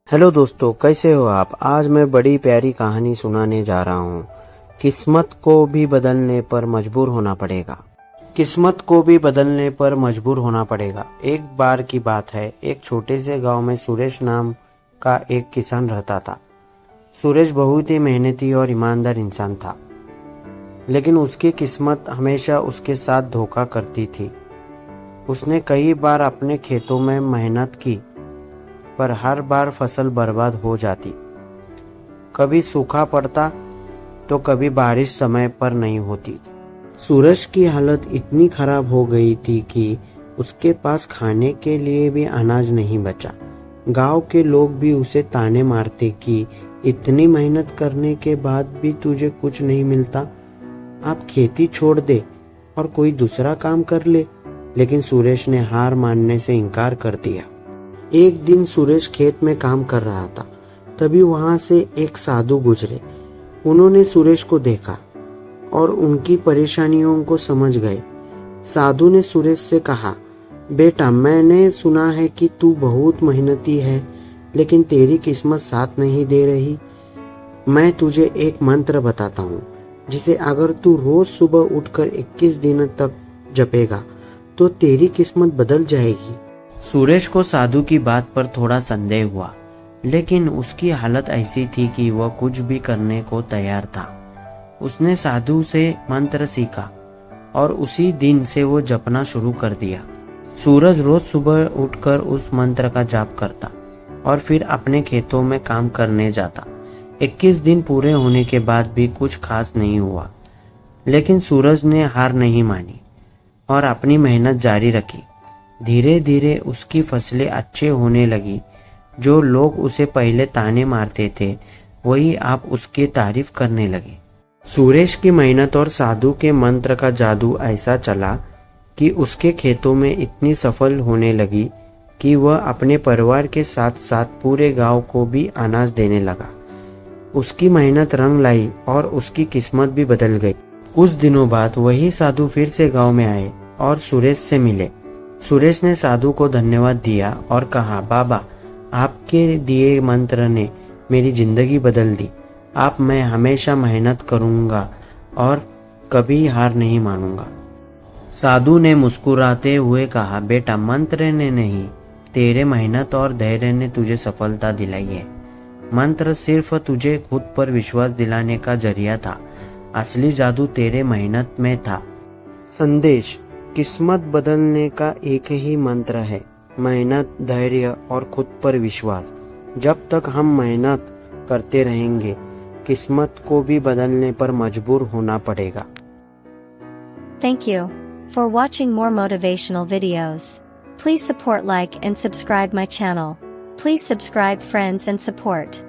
Hello दोस्तों, कैसे हो आप। आज मैं बड़ी प्यारी कहानी सुनाने जा रहा हूँ। किस्मत को भी बदलने पर मजबूर होना पड़ेगा। किस्मत को भी बदलने पर मजबूर होना पड़ेगा। एक बार की बात है, एक छोटे से गांव में सुरेश नाम का एक किसान रहता था। सुरेश बहुत ही मेहनती और ईमानदार इंसान था, लेकिन उसकी किस्मत हमेशा उसके साथ धोखा करती थी। उसने कई बार अपने खेतों में मेहनत की, पर हर बार फसल बर्बाद हो जाती। कभी सूखा पड़ता तो कभी बारिश समय पर नहीं होती। सूरज की हालत इतनी खराब हो गई थी कि उसके पास खाने के लिए भी अनाज नहीं बचा। गांव के लोग भी उसे ताने मारते कि इतनी मेहनत करने के बाद भी तुझे कुछ नहीं मिलता। आप खेती छोड़ दे और कोई दूसरा काम कर ले। लेकिन सुरेश ने हार मानने से इनकार कर दिया। एक दिन सुरेश खेत में काम कर रहा था, तभी वहां से एक साधु गुजरे। उन्होंने सुरेश को देखा और उनकी परेशानियों को समझ गए। साधु ने सुरेश से कहा, बेटा, मैंने सुना है कि तू बहुत मेहनती है, लेकिन तेरी किस्मत साथ नहीं दे रही। मैं तुझे एक मंत्र बताता हूँ, जिसे अगर तू रोज सुबह उठकर 21 दिन तक जपेगा तो तेरी किस्मत बदल जाएगी। सुरेश को साधु की बात पर थोड़ा संदेह हुआ, लेकिन उसकी हालत ऐसी थी कि वह कुछ भी करने को तैयार था। उसने साधु से मंत्र सीखा और उसी दिन से वो जपना शुरू कर दिया। सूरज रोज सुबह उठकर उस मंत्र का जाप करता और फिर अपने खेतों में काम करने जाता। 21 दिन पूरे होने के बाद भी कुछ खास नहीं हुआ, लेकिन सूरज ने हार नहीं मानी और अपनी मेहनत जारी रखी। धीरे धीरे उसकी फसलें अच्छे होने लगी। जो लोग उसे पहले ताने मारते थे, वही आप उसकी तारीफ करने लगे। सुरेश की मेहनत और साधु के मंत्र का जादू ऐसा चला कि उसके खेतों में इतनी सफल होने लगी कि वह अपने परिवार के साथ साथ पूरे गांव को भी अनाज देने लगा। उसकी मेहनत रंग लाई और उसकी किस्मत भी बदल गई। कुछ दिनों बाद वही साधु फिर से गांव में आए और सुरेश से मिले। सुरेश ने साधु को धन्यवाद दिया और कहा, बाबा, आपके दिए मंत्र ने मेरी जिंदगी बदल दी। अब मैं हमेशा मेहनत करूंगा और कभी हार नहीं मानूंगा। साधु ने मुस्कुराते हुए कहा, बेटा, मंत्र ने नहीं, तेरे मेहनत और धैर्य ने तुझे सफलता दिलाई है। मंत्र सिर्फ तुझे खुद पर विश्वास दिलाने का जरिया था। असली जादू तेरे मेहनत में था। संदेश: किस्मत बदलने का एक ही मंत्र है, मेहनत, धैर्य और खुद पर विश्वास। जब तक हम मेहनत करते रहेंगे, किस्मत को भी बदलने पर मजबूर होना पड़ेगा। Thank you for watching more motivational videos. Please support, like and subscribe my channel. Please subscribe, friends, and support.